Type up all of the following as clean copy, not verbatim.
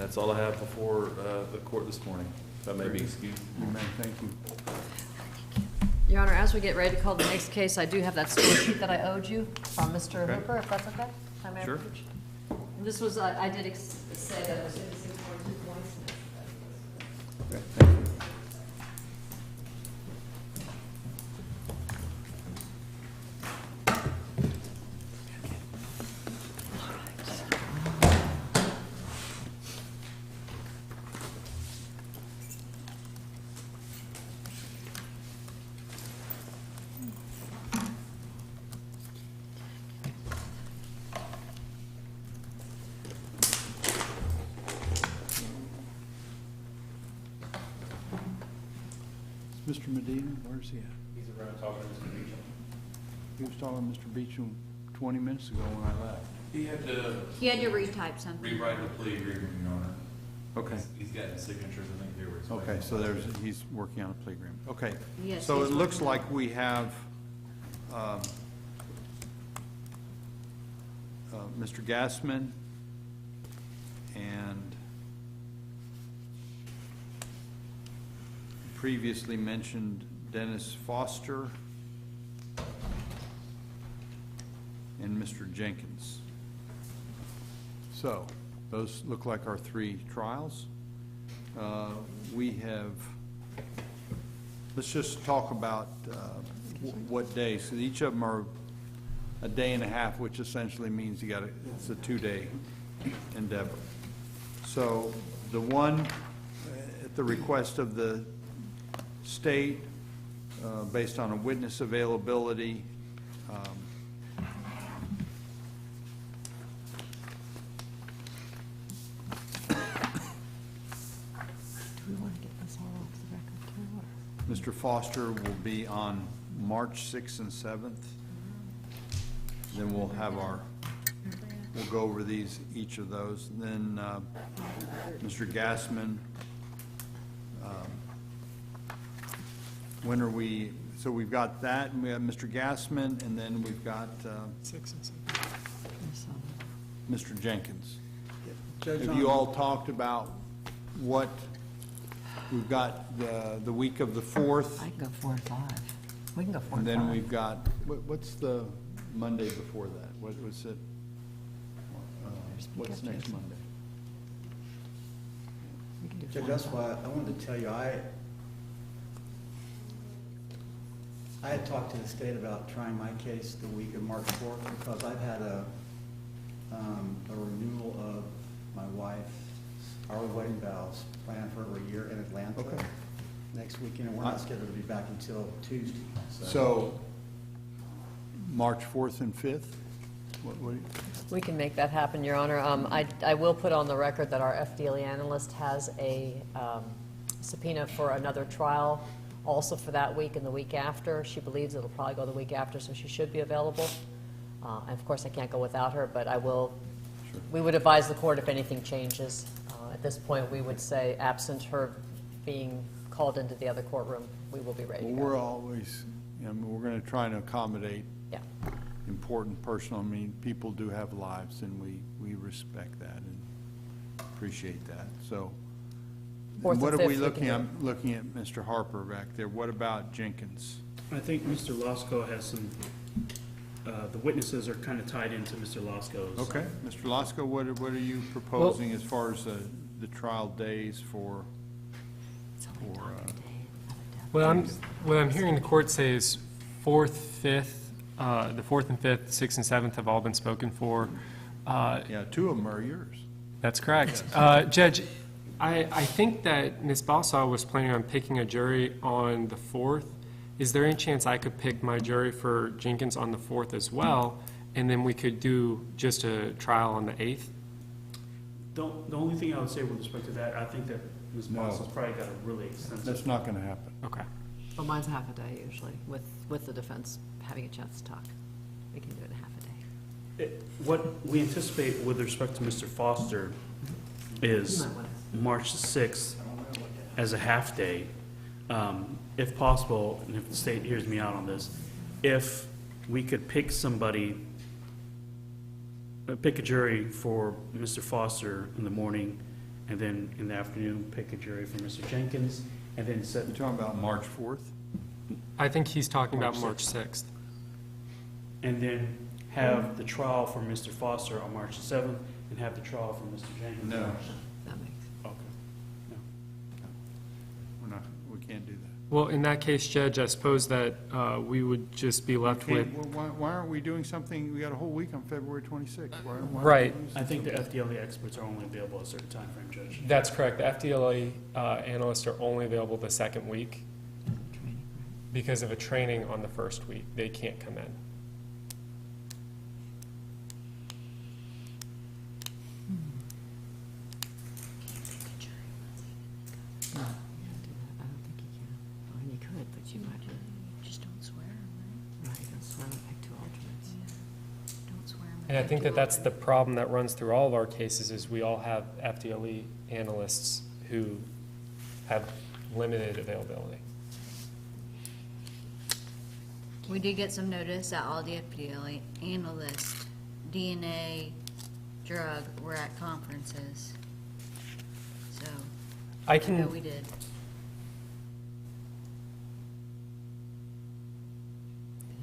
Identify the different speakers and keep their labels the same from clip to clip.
Speaker 1: that's all I have before the court this morning. If I may be excused.
Speaker 2: You may, thank you.
Speaker 3: Your Honor, as we get ready to call the next case, I do have that score sheet that I owed you from Mr.
Speaker 1: Okay.
Speaker 3: Hooper, if that's okay? If I may
Speaker 1: Sure.
Speaker 3: approach. And this was, I did say that it was 56.2 points.
Speaker 2: Okay, thank you. Mr. Medina, where's he at?
Speaker 4: He's around talking to Mr. Beecham.
Speaker 2: He was talking to Mr. Beecham 20 minutes ago when I left.
Speaker 1: He had to
Speaker 5: He had to retype something.
Speaker 1: rewrite the plea agreement, Your Honor.
Speaker 2: Okay.
Speaker 1: He's got the signatures, I think they were.
Speaker 2: Okay, so he's working on a plea agreement. Okay.
Speaker 5: Yes,
Speaker 2: So
Speaker 5: he's
Speaker 2: it looks
Speaker 5: working.
Speaker 2: like we have Mr. Gassman and previously mentioned Dennis Foster and Mr. Jenkins. So those look like our three trials. We have, let's just talk about what days. So each of them are a day and a half, which essentially means you got it's a 2-day endeavor. So the one at the request of the state, based on a witness availability, Mr. Foster will be on March 6th and 7th. Then we'll have we'll go over each of those. And then Mr. Gassman, when are we, so we've got that, and we have Mr. Gassman, and then we've got
Speaker 6: 6 and 7.
Speaker 2: Mr. Jenkins.
Speaker 6: Judge,
Speaker 2: Have you all talked about what, we've got the week of the 4th,
Speaker 3: I can go 4 and 5. We can go 4
Speaker 2: and
Speaker 3: and 5.
Speaker 2: then we've got, what's the Monday before that? What was it? What's next Monday?
Speaker 3: We can do 4
Speaker 6: Judge,
Speaker 3: and
Speaker 6: that's
Speaker 3: 5.
Speaker 6: why I wanted to tell you, I had talked to the state about trying my case the week of March 4th because I've had a renewal of my wife's our wedding vows planned for over a year in Atlanta.
Speaker 2: Okay.
Speaker 6: Next weekend, and we're not scheduled to be back until Tuesday.
Speaker 2: So, March 4th and 5th? What do you?
Speaker 3: We can make that happen, Your Honor. I will put on the record that our FDLE analyst has a subpoena for another trial also for that week and the week after. She believes it'll probably go the week after, so she should be available. And of course, I can't go without her, but I will.
Speaker 2: Sure.
Speaker 3: We would advise the court if anything changes. At this point, we would say, absent her being called into the other courtroom, we will be ready to
Speaker 2: Well,
Speaker 3: go.
Speaker 2: we're always, we're going to try to accommodate
Speaker 3: Yeah.
Speaker 2: important personal, people do have lives, and we respect that and appreciate that. So,
Speaker 3: Fourth
Speaker 2: and what
Speaker 3: and
Speaker 2: are we
Speaker 3: fifth, we
Speaker 2: looking
Speaker 3: can
Speaker 2: at? Looking at Mr. Harper back there. What about Jenkins?
Speaker 4: I think Mr. Losco has some, the witnesses are kind of tied into Mr. Losco's.
Speaker 2: Okay, Mr. Losco, what are you proposing as far as the trial days for?
Speaker 7: What I'm hearing the court say is 4th, 5th, the 4th and 5th, 6th and 7th have all been spoken for.
Speaker 2: Yeah, 2 of them are yours.
Speaker 7: That's correct. Judge, I think that Ms. Balsaw was planning on picking a jury on the 4th. Is there any chance I could pick my jury for Jenkins on the 4th as well, and then we could do just a trial on the 8th?
Speaker 4: The only thing I would say with respect to that, I think that Ms.
Speaker 2: No.
Speaker 4: Boston's probably got a really extensive.
Speaker 2: That's not going to happen.
Speaker 7: Okay.
Speaker 3: Well, mine's a half a day usually, with the defense having a chance to talk. We can do it in half a day.
Speaker 4: What we anticipate with respect to Mr. Foster is
Speaker 3: You might wanna-
Speaker 4: March 6th as a half-day. If possible, and if the state hears me out on this, if we could pick somebody, pick a jury for Mr. Foster in the morning and then in the afternoon, pick a jury for Mr. Jenkins, and then set,
Speaker 2: You're talking about March 4th?
Speaker 7: I think he's talking about
Speaker 4: March
Speaker 7: March 6th.
Speaker 4: and then have the trial for Mr. Foster on March 7th, and have the trial for Mr. Jenkins.
Speaker 2: No.
Speaker 3: That makes,
Speaker 4: Okay. No.
Speaker 2: We're not, we can't do that.
Speaker 7: Well, in that case, Judge, I suppose that we would just be left with,
Speaker 2: Why aren't we doing something, we got a whole week on February 26th. Why aren't we
Speaker 7: Right.
Speaker 2: doing
Speaker 4: I think the FDLE experts are only available at a certain time frame, Judge.
Speaker 7: that's correct. The FDLE analysts are only available the second week because of a training on the first week. They can't come in.
Speaker 3: no, you can't do that. I don't think you can. I mean, you could, but you might,
Speaker 5: Just don't swear, right?
Speaker 3: right, that's why I pick two alternates.
Speaker 5: Don't swear.
Speaker 7: And I think that that's the problem that runs through all of our cases is we all have FDLE analysts who have limited availability.
Speaker 5: We did get some notice that all the FDLE analysts, DNA, drug, were at conferences. So,
Speaker 7: I
Speaker 5: I know
Speaker 7: can,
Speaker 5: we did.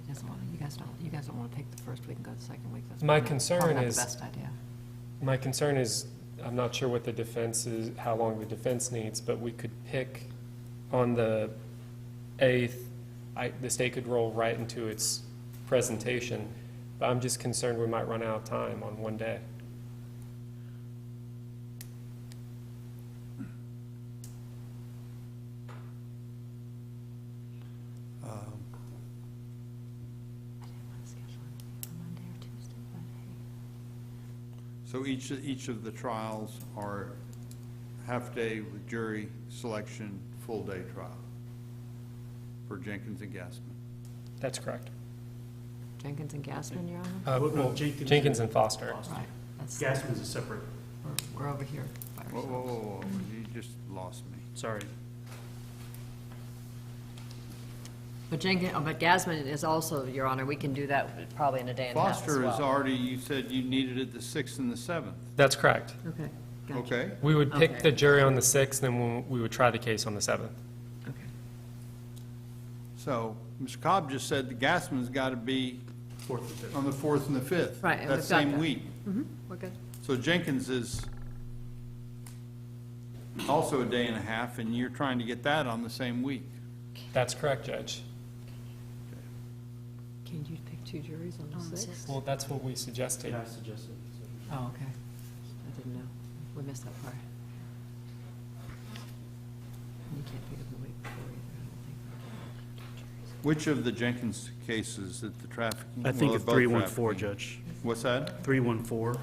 Speaker 3: He doesn't want, you guys don't want to pick the first week and go the second week. That's
Speaker 7: My
Speaker 3: probably
Speaker 7: concern
Speaker 3: not
Speaker 7: is-
Speaker 3: the best idea.
Speaker 7: my concern is, I'm not sure what the defense is, how long the defense needs, but we could pick on the 8th, the state could roll right into its presentation, but I'm just concerned we might run out of time on one day.
Speaker 2: Um,
Speaker 3: I didn't want to schedule anything for Monday or Tuesday, but hey.
Speaker 2: So each of the trials are half-day with jury selection, full-day trial for Jenkins and Gassman.
Speaker 7: That's correct.
Speaker 3: Jenkins and Gassman, Your Honor?
Speaker 4: Well,
Speaker 7: Well, Jenkins and Foster.
Speaker 3: Right, that's,
Speaker 4: Gasman's a separate,
Speaker 3: we're over here by
Speaker 2: Whoa, whoa,
Speaker 3: ourselves.
Speaker 2: whoa, whoa, you just lost me.
Speaker 4: sorry.
Speaker 3: But but Gassman is also, Your Honor, we can do that probably in a day and a half as
Speaker 2: Foster is
Speaker 3: well.
Speaker 2: already, you said you needed it the 6th and the 7th,
Speaker 7: That's correct.
Speaker 3: Okay, gotcha.
Speaker 2: okay?
Speaker 7: We would pick
Speaker 3: Okay.
Speaker 7: the jury on the 6th, then we would try the case on the 7th.
Speaker 3: Okay.
Speaker 2: So, Mr. Cobb just said the Gassman's got to be
Speaker 4: 4th and 5th.
Speaker 2: on the 4th and the 5th.
Speaker 3: Right, and
Speaker 2: That
Speaker 3: we've got
Speaker 2: same
Speaker 3: that.
Speaker 2: week.
Speaker 3: Mm-hmm, we're good.
Speaker 2: So Jenkins is also a day and a half, and you're trying to get that on the same week.
Speaker 7: That's correct, Judge.
Speaker 3: Can you pick two juries on
Speaker 5: On
Speaker 3: the
Speaker 5: the
Speaker 3: 6th?
Speaker 5: sixth.
Speaker 7: Well, that's what we suggested.
Speaker 4: Yeah, I suggested. So.
Speaker 3: Oh, okay. I didn't know. We missed that part. You can't pick up the week before either, I don't think.
Speaker 2: Which of the Jenkins cases that the trafficking?
Speaker 4: I think
Speaker 2: well,
Speaker 4: it's
Speaker 2: both
Speaker 4: 314,
Speaker 2: trafficking.
Speaker 4: Judge.
Speaker 2: What's that?
Speaker 4: 314.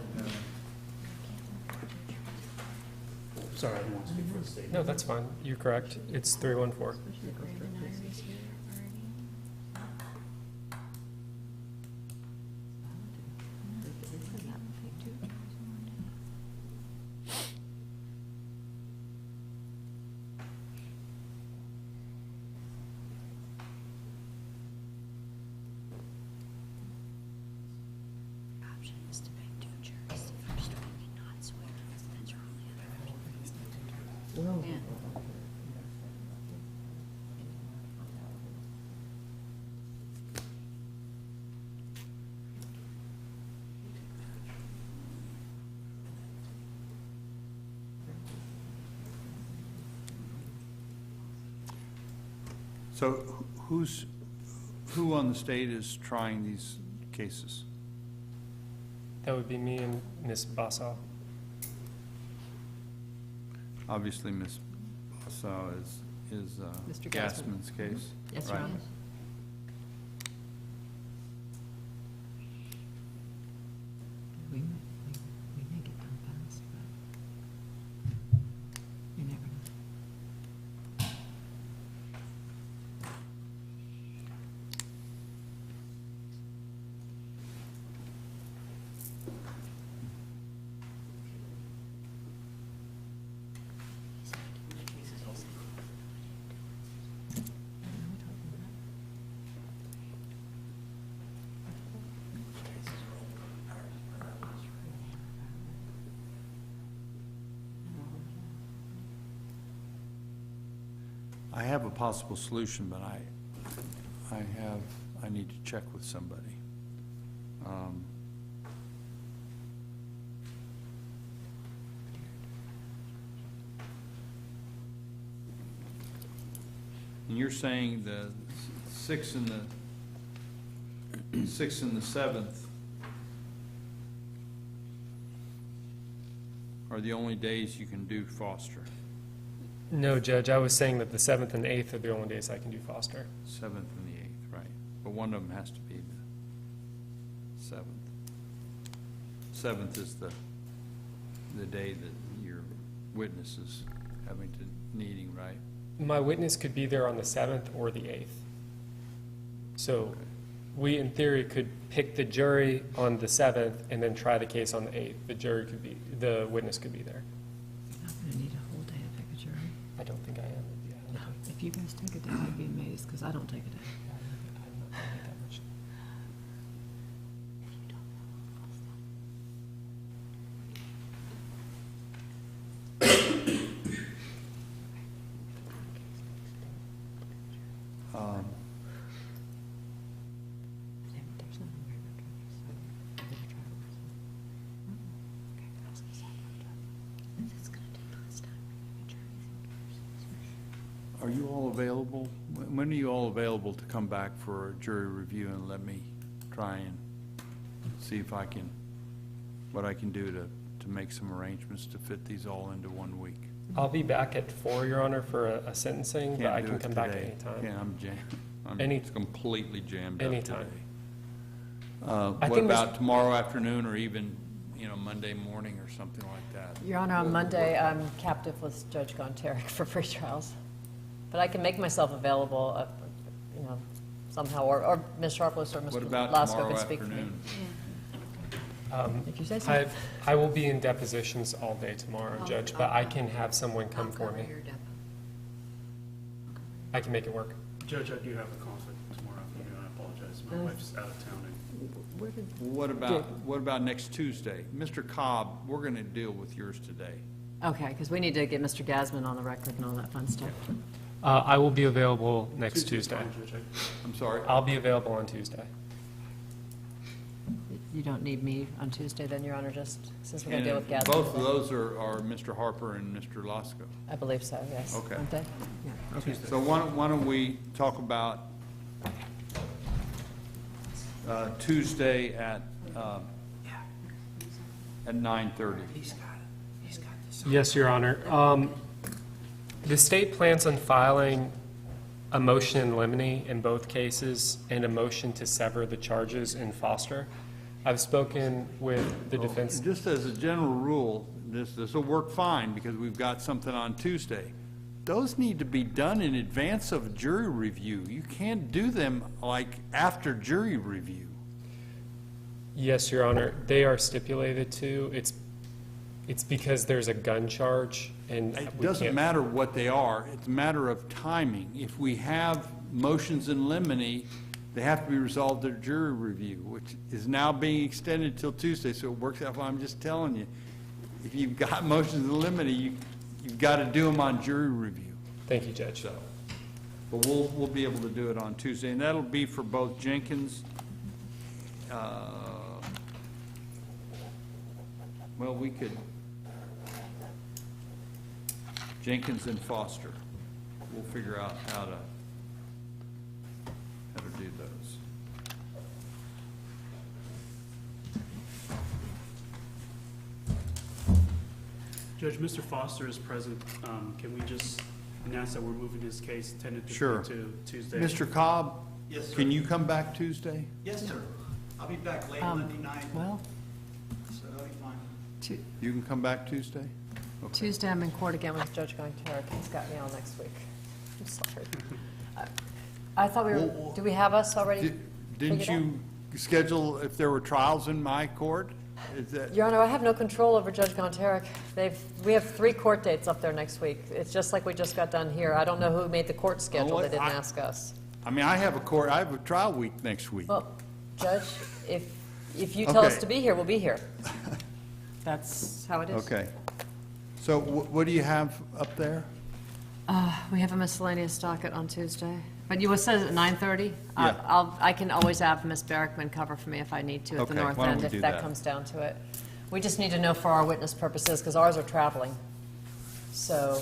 Speaker 4: Sorry, I didn't want to speak for the state.
Speaker 7: No, that's fine. You're correct. It's 314.
Speaker 5: Brandon Iris here already.
Speaker 3: It says that one thing too.
Speaker 5: Option is to pick two juries the first week and not swear. That's your only other option. Yeah.
Speaker 2: So who on the state is trying these cases?
Speaker 7: That would be me and Ms. Bassal.
Speaker 2: Obviously, Ms. Bassau is
Speaker 3: Mr. Gassman.
Speaker 2: Gassman's case.
Speaker 3: Yes, Your
Speaker 2: right?
Speaker 3: Honor. We may get done fast, but you never know.
Speaker 2: I have a possible solution, but I need to check with somebody. And you're saying the 6th and the 7th are the only days you can do foster?
Speaker 7: No, Judge, I was saying that the 7th and 8th are the only days I can do foster.
Speaker 2: 7th and the 8th, right. But one of them has to be the 7th. 7th is the day that your witness is having to, needing, right?
Speaker 7: My witness could be there on the 7th or the 8th. So we, in theory, could pick the jury on the 7th and then try the case on the 8th. The witness could be there.
Speaker 8: You're not gonna need a whole day to pick a jury.
Speaker 7: I don't think I am. Yeah, I don't think-
Speaker 8: If you guys take a day, I'd be amazed, because I don't take a day.
Speaker 7: I'm not gonna need that much.
Speaker 8: There's nothing very much. It's gonna take less time for juries.
Speaker 2: Are you all available? When are you all available to come back for a jury review and let me try and see if I can, what I can do to make some arrangements to fit these all into 1 week?
Speaker 7: I'll be back at 4, Your Honor, for a sentencing, but I
Speaker 2: Can't do
Speaker 7: can
Speaker 2: it
Speaker 7: come back
Speaker 2: today.
Speaker 7: anytime.
Speaker 2: Yeah, I'm jammed.
Speaker 7: Any-
Speaker 2: Completely jammed up
Speaker 7: anytime.
Speaker 2: today.
Speaker 7: I
Speaker 2: What
Speaker 7: think there's-
Speaker 2: about tomorrow afternoon or even, Monday morning or something like that?
Speaker 3: Your Honor, on Monday, I'm captive with Judge Gonteric for pretrials. But I can make myself available, somehow, or Ms. Sharpless or
Speaker 2: What
Speaker 3: Mr.
Speaker 2: about
Speaker 3: Lasko
Speaker 2: tomorrow
Speaker 3: can speak for me.
Speaker 2: afternoon?
Speaker 3: If you say so.
Speaker 7: I will be in depositions all day tomorrow, Judge, but I can have someone come for me. I can make it work.
Speaker 4: Judge, I do have a conflict tomorrow afternoon, I apologize. My wife's out of town.
Speaker 3: Where did-
Speaker 2: What about next Tuesday? Mr. Cobb, we're going to deal with yours today.
Speaker 3: Okay, because we need to get Mr. Gasman on the record and all that fun stuff.
Speaker 7: I will be available next
Speaker 4: Tuesday's
Speaker 7: Tuesday.
Speaker 4: fine, Judge.
Speaker 2: I'm sorry?
Speaker 7: I'll be available on Tuesday.
Speaker 3: You don't need me on Tuesday then, Your Honor, just since we're going
Speaker 2: And
Speaker 3: to deal with Gasman.
Speaker 2: both of those are Mr. Harper and Mr. Lasko.
Speaker 3: I believe so, yes.
Speaker 2: Okay.
Speaker 3: Aren't they? Yeah, okay.
Speaker 2: So why don't we talk about Tuesday at 9:30?
Speaker 7: Yes, Your Honor. The state plans on filing a motion in limine in both cases and a motion to sever the charges in Foster. I've spoken with the defense.
Speaker 2: Just as a general rule, this will work fine because we've got something on Tuesday. Those need to be done in advance of jury review. You can't do them like after jury review.
Speaker 7: Yes, Your Honor, they are stipulated to. It's because there's a gun charge and
Speaker 2: It
Speaker 7: we
Speaker 2: doesn't
Speaker 7: can't.
Speaker 2: matter what they are, it's a matter of timing. If we have motions in limine, they have to be resolved at jury review, which is now being extended till Tuesday, so it works out. I'm just telling you, if you've got motions in limine, you've got to do them on jury review.
Speaker 7: Thank you, Judge.
Speaker 2: So, but we'll be able to do it on Tuesday, and that'll be for both Jenkins, well, we could, Jenkins and Foster. We'll figure out how to do those.
Speaker 4: Judge, Mr. Foster is present. Can we just announce that we're moving his case
Speaker 2: Sure.
Speaker 4: tentatively to Tuesday?
Speaker 2: Mr. Cobb?
Speaker 6: Yes, sir.
Speaker 2: Can you come back Tuesday?
Speaker 6: Yes, sir. I'll be back late Monday night,
Speaker 3: Well,
Speaker 6: so that'll be fine.
Speaker 2: You can come back Tuesday? Okay.
Speaker 3: Tuesday, I'm in court again with Judge Gonteric. He's got me all next week. I'm sorry. I thought we were,
Speaker 2: Well,
Speaker 3: do we have us already?
Speaker 2: Didn't
Speaker 3: figured out?
Speaker 2: you schedule if there were trials in my court? Is that,
Speaker 3: Your Honor, I have no control over Judge Gonteric. We have 3 court dates up there next week. It's just like we just got done here. I don't know who made the court schedule. They didn't ask us.
Speaker 2: I mean, I have a trial week next week.
Speaker 3: Well, Judge, if you tell us
Speaker 2: Okay.
Speaker 3: to be here, we'll be here. That's how it is.
Speaker 2: Okay. So what do you have up there?
Speaker 3: We have a miscellaneous docket on Tuesday, but you said at 9:30?
Speaker 2: Yeah.
Speaker 3: I can always have Ms. Barrickman cover for me if I need to at the
Speaker 2: Okay,
Speaker 3: north
Speaker 2: why don't
Speaker 3: end,
Speaker 2: we
Speaker 3: if
Speaker 2: do
Speaker 3: that
Speaker 2: that?
Speaker 3: comes down to it. We just need to know for our witness purposes, because ours are traveling. So,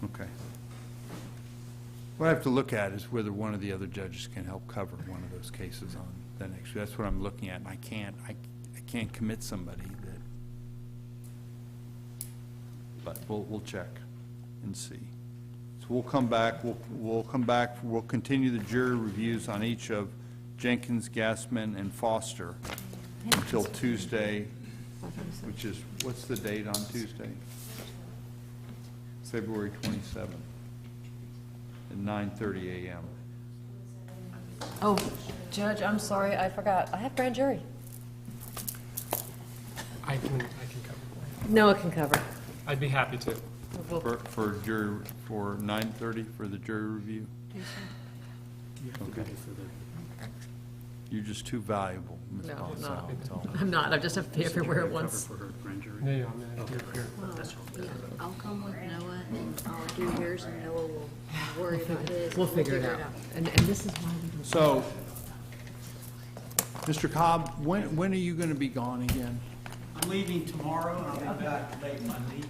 Speaker 2: Okay. What I have to look at is whether one of the other judges can help cover one of those cases on the next, that's what I'm looking at, and I can't commit somebody that, but we'll check and see. So we'll come back, we'll continue the jury reviews on each of Jenkins, Gassman, and Foster until Tuesday, which is, what's the date on Tuesday? February 27th at 9:30 a.m.
Speaker 3: oh, Judge, I'm sorry, I forgot. I have grand jury.
Speaker 7: I can cover for you.
Speaker 3: Noah can cover.
Speaker 7: I'd be happy to.
Speaker 2: For jury, for 9:30 for the jury review?
Speaker 4: You have to do
Speaker 2: Okay.
Speaker 4: it for the-
Speaker 2: You're just too valuable, Ms.
Speaker 3: No,
Speaker 2: Balsall.
Speaker 3: no.
Speaker 2: That's all.
Speaker 3: I'm not, I just have to be everywhere at
Speaker 4: Cover
Speaker 3: once.
Speaker 4: for her grand jury.
Speaker 7: Yeah, I'm here.
Speaker 4: That's all.
Speaker 5: Yeah, I'll come with Noah and I'll do yours and Noah will worry about his.
Speaker 3: We'll figure it out. And this is why we don't.
Speaker 2: So, Mr. Cobb, when are you going to be gone again?
Speaker 6: I'm leaving tomorrow, and I'll be back late Monday.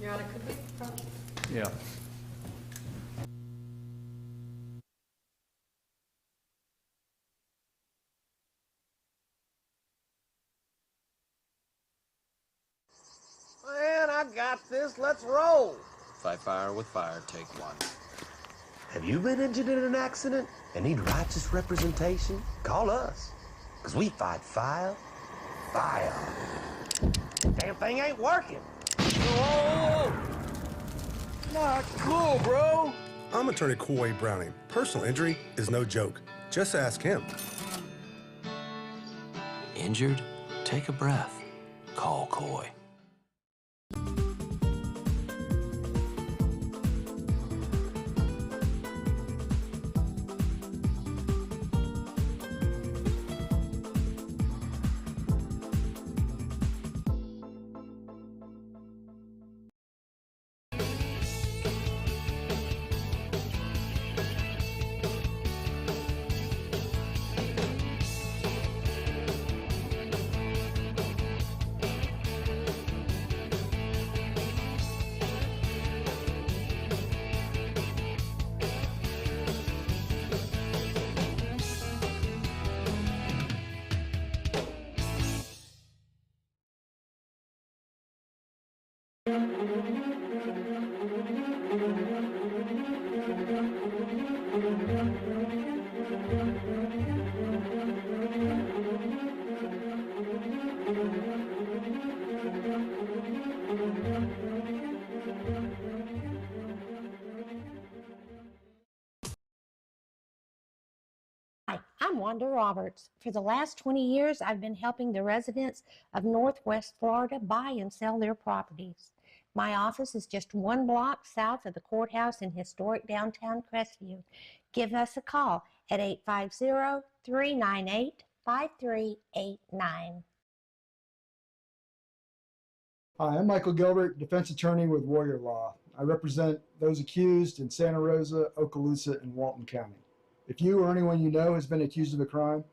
Speaker 3: Your Honor, could we?
Speaker 2: Yeah.
Speaker 9: Man, I got this. Let's roll.
Speaker 10: Fight fire with fire, take one.
Speaker 9: Have you been injured in an accident and need righteous representation? Call us. Because we fight fire. Damn thing ain't working. Whoa! Not cool, bro.
Speaker 11: I'm Attorney Coy Browning. Personal injury is no joke. Just ask him.
Speaker 10: Injured? Take a breath. Call Coy.
Speaker 12: Hi, I'm Wanda Roberts. For the last 20 years, I've been helping the residents of Northwest Florida buy and sell their properties. My office is just one block south of the courthouse in historic downtown Crestview. Give us a call at 850-398-5389.
Speaker 13: Hi, I'm Michael Gilbert, defense attorney with Warrior Law. I represent those accused in Santa Rosa, Okaloosa, and Walton County. If you or anyone you know has been accused of a crime,